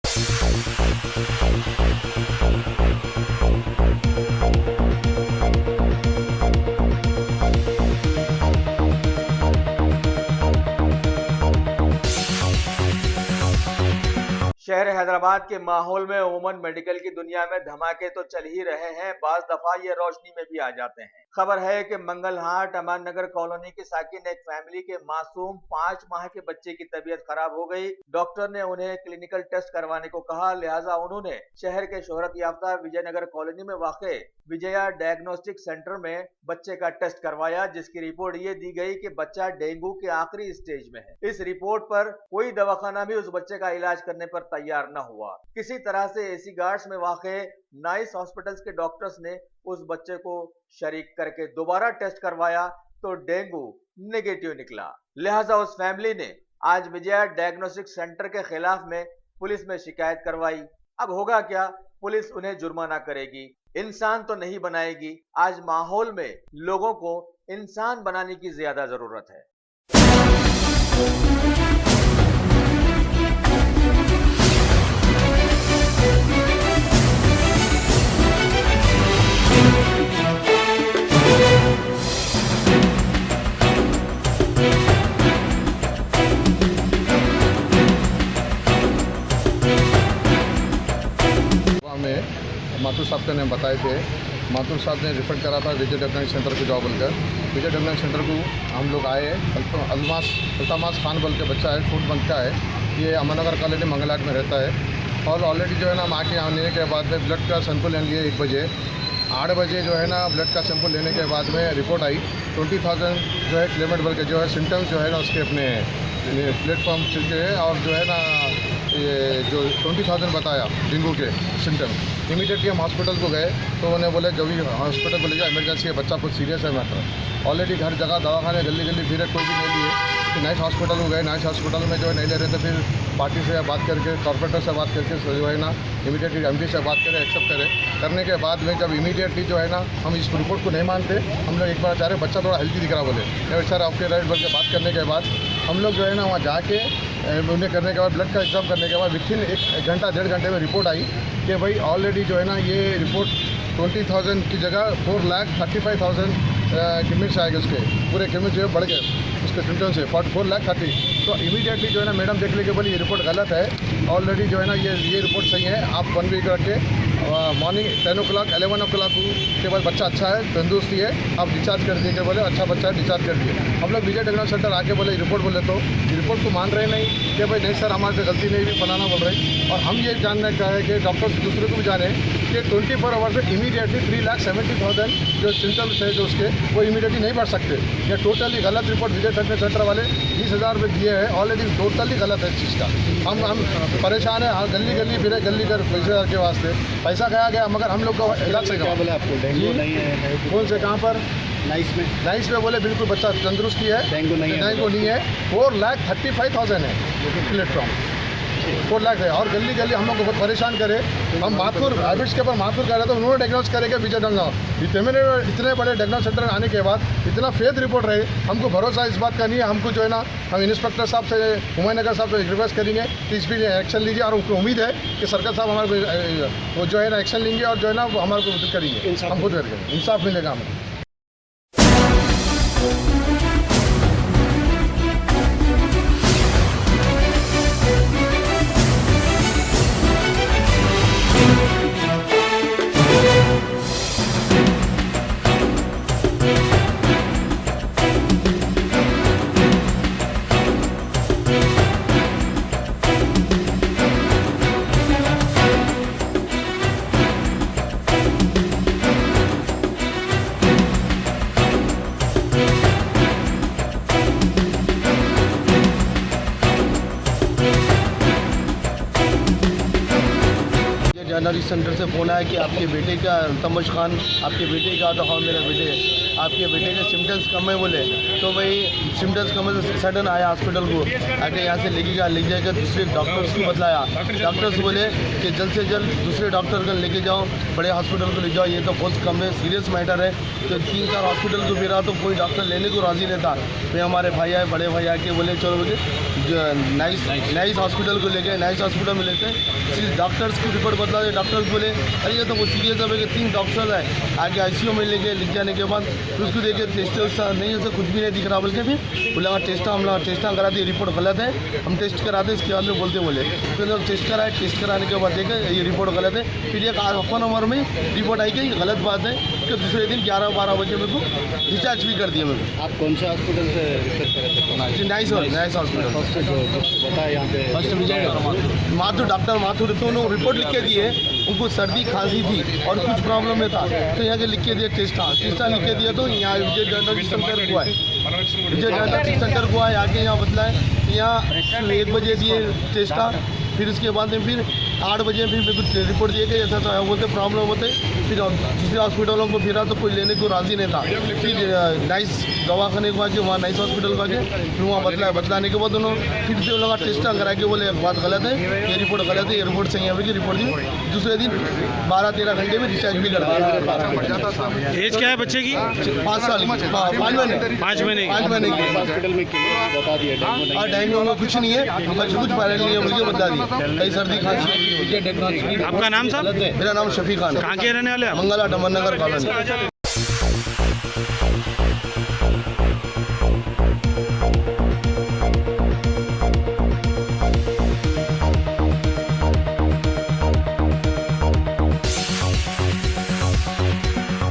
शहर हैदराबाद के माहौल में उमूमन मेडिकल की दुनिया में धमाके तो चल ही रहे हैं, बाज दफा ये रोशनी में भी आ जाते हैं। खबर है कि मंगलहाट अमान नगर कॉलोनी की साकिन एक फैमिली के मासूम 5 माह के बच्चे की तबीयत खराब हो गई। डॉक्टर ने उन्हें क्लिनिकल टेस्ट करवाने को कहा, लिहाजा उन्होंने शहर के शोहरत याफ्ता विजयनगर कॉलोनी में वाक़े विजया डायग्नोस्टिक सेंटर में बच्चे का टेस्ट करवाया, जिसकी रिपोर्ट ये दी गई कि बच्चा डेंगू के आखिरी स्टेज में है। इस रिपोर्ट पर कोई दवाखाना भी उस बच्चे का इलाज करने पर तैयार न हुआ। किसी तरह से एसी गार्ड्स में वाक़े नाइस हॉस्पिटल्स के डॉक्टर्स ने उस बच्चे को शरीक करके दोबारा टेस्ट करवाया तो डेंगू नेगेटिव निकला। लिहाजा उस फैमिली ने आज विजया डायग्नोस्टिक सेंटर के खिलाफ में पुलिस में शिकायत करवाई। अब होगा क्या, पुलिस उन्हें जुर्माना करेगी, इंसान तो नहीं बनाएगी। आज माहौल में लोगों को इंसान बनाने की ज्यादा जरूरत है। माथुर साहब का नाम बताए थे। माथुर साहब ने रेफर करा था विजय डायग्नोस्टिक सेंटर को जॉब बोलकर। विजय डायग्नोस्टिक सेंटर को हम लोग आए। अल्तामास खान बोल के बच्चा है, 4th मंथ का है। ये अमनगर कॉलोनी मंगलहाट में रहता है। और ऑलरेडी जो है ना माँ के आने के बाद में ब्लड का सैंपल ले लिए 1 बजे। 8 बजे जो है ना ब्लड का सैंपल लेने के बाद में रिपोर्ट आई 20,000 जो है क्लेमेंट बोल के जो है सिम्टम्स जो है ना उसके अपने प्लेटफॉर्म के, और जो है ना ये जो 20,000 बताया डेंगू के सिम्टम्स। इमीडिएटली हम हॉस्पिटल को गए तो उन्हें बोले जब भी हॉस्पिटल को ले जाओ, इमरजेंसी है, बच्चा कुछ सीरियस है मैटर। ऑलरेडी घर जगह दवाखाने गली गली फिर कोई भी नहीं लिए। फिर नाइस हॉस्पिटल को गए। नाइस हॉस्पिटल में जो है नहीं ले रहे थे, फिर पार्टी से बात करके, कॉर्पोरेटर से बात करके जो है ना इमीडिएटली एमडी से बात करें, एक्सेप्ट करें। करने के बाद में जब इमीडिएटली जो है ना हम इस रिपोर्ट को नहीं मानते, हम लोग एक बार चाह रहे बच्चा थोड़ा हेल्थी दिख रहा बोले, नहीं सर आपके राइट बोल के बात करने के बाद हम लोग जो है ना वहाँ जाके उन्हें करने के बाद ब्लड का एग्जाम करने के बाद विथिन 1 घंटा 1.5 घंटे में रिपोर्ट आई कि भाई ऑलरेडी जो है ना ये रिपोर्ट 20,000 की जगह 4,35,000 किमिट्स आएगा। उसके पूरे किमिट्स जो है बढ़ गए उसके सिम्टम्स से 4,30,000। तो इमीडिएटली जो है ना मैडम देख लेके बोली ये रिपोर्ट गलत है। ऑलरेडी जो है ना ये रिपोर्ट सही है, आप 1 वीक रख के मॉर्निंग 10 o'clock 11 o'clock के बाद बच्चा अच्छा है, तंदुरुस्ती है, आप डिस्चार्ज कर दिए। बोले अच्छा बच्चा है, डिस्चार्ज कर दिए। हम लोग विजय डायग्नोस्टिक सेंटर आके बोले रिपोर्ट बोले तो रिपोर्ट को मान रहे नहीं कि भाई नहीं सर हमारे से गलती नहीं हुई, फलाना बोल रहे। और हम ये जानना चाहे कि डॉक्टर्स दूसरे को भी जाने कि 24 आवर्स में इमीडिएटली 3,70,000 जो सिम्टम्स है जो उसके वो इमीडिएटली नहीं बढ़ सकते। ये टोटली गलत रिपोर्ट विजय डायग्नोस्टिक सेंटर वाले 20,000 रुपये दिए हैं, ऑलरेडी टोटली गलत है इस चीज़ का। हम परेशान है, गली गली फिरे, गली कर पैसे के वास्ते पैसा गया मगर हम लोग को इलाज से क्या बोले आपको डेंगू नहीं है? कौन से कहाँ पर? नाइस में बोले बिल्कुल बच्चा तंदुरुस्ती है, डेंगू नहीं है। 4,35,000 है प्लेटफॉर्म, 4 लाख है। और गली गली हम लोग को बहुत परेशान करे। हम माथुर हैबिट्स के ऊपर माथुर कर रहे थे, उन्होंने डायग्नोस करेंगे विजय डायग्नोस्टिक इतने बड़े डायग्नोस्टिक सेंटर आने के बाद इतना फेथ रिपोर्ट रहे, हमको भरोसा इस बात का नहीं है। हमको जो है ना हम इंस्पेक्टर साहब से, हुमायूं साहब से रिक्वेस्ट करेंगे कि इस पर एक्शन लीजिए। और उनको उम्मीद है कि सरकार साहब हमारे वो जो है ना एक्शन लेंगे और जो है ना वो हमारे को करेंगे, हम खुद करेंगे, इंसाफ मिलेगा हमें। जर्नलिस्ट सेंटर से फ़ोन आया कि आपके बेटे का तमश खान आपके बेटे का, तो हाँ मेरा बेटे आपके बेटे के सिम्टम्स कम है बोले। तो भाई सिम्टम्स कम है तो सडन आया हॉस्पिटल को, आके यहाँ से ले जाएगा दूसरे डॉक्टर्स को बतलाया। डॉक्टर्स बोले कि जल्द से जल्द दूसरे डॉक्टर को लेके जाओ, बड़े हॉस्पिटल को ले जाओ, ये तो बहुत कम है, सीरियस मैटर है। तो 3-4 हॉस्पिटल को फिरा तो कोई डॉक्टर लेने को राज़ी नहीं था। फिर हमारे भाई आए, बड़े भाई आके बोले चलो बोले नाइस हॉस्पिटल को ले गए। नाइस हॉस्पिटल में लेते हैं, डॉक्टर्स की रिपोर्ट बता दे। डॉक्टर्स बोले अरे ये तो वो सीरियस है कि 3 डॉक्टर है। आगे ICU में ले गए, लिख जाने के बाद फिर उसको देखे टेस्ट नहीं ऐसा कुछ भी नहीं दिख रहा, बल्कि फिर बोला हम लोग टेस्टा करा दिए, रिपोर्ट गलत है, हम टेस्ट कराते इसके बाद में बोले। फिर लोग टेस्ट कराए, टेस्ट कराने के बाद देखे ये रिपोर्ट गलत है। फिर एक हाफ एन आवर में रिपोर्ट आई कि गलत बात है। फिर दूसरे दिन 11-12 बजे मेरे को डिस्चार्ज भी कर दिया मेरे को। आप कौन से हॉस्पिटल से रिफर करे थे? नाइस हॉस्पिटल फर्स्ट जो बताया यहाँ पे फर्स्ट विजय माथुर, डॉक्टर माथुर। तो उन्होंने रिपोर्ट लिख के दिए, उनको सर्दी खांसी थी और कुछ प्रॉब्लम में था, तो यहाँ के लिख के दिए टेस्टा लिख के दिया। तो यहाँ विजय डायग्नोस्टिक सेंटर को आए, विजय डायग्नोस्टिक सेंटर को आए, आके यहाँ बतलाए। यहाँ 1 बजे दिए टेस्टा, फिर उसके बाद में फिर 8 बजे फिर मेरे को रिपोर्ट दिए कि ऐसा बोलते प्रॉब्लम होते। फिर दूसरे हॉस्पिटलों को फिरा तो कोई लेने को राज़ी नहीं था। फिर नाइस दवाखाने को आके, वहाँ नाइस हॉस्पिटल को आके फिर वहाँ बतलाने के बाद उन्होंने फिर से लगा टेस्टा करा के बोले बात गलत है, ये रिपोर्ट गलत है, ये रिपोर्ट सही है। रिपोर्ट दी दूसरे दिन 12-13 घंटे में डिस्चार्ज भी कर दिया। एज क्या है बच्चे की? 5 साल, 5 महीने की। हॉस्पिटल में क्लिनिक बता दिया डेंगू में कुछ नहीं है, कुछ वायरल नहीं है, मुझे बता दिया। कई सर्दी खांसी। आपका नाम साहब? मेरा नाम शफी खान है। कहाँ के रहने वाले आप? मंगला डमन नगर कॉलोनी।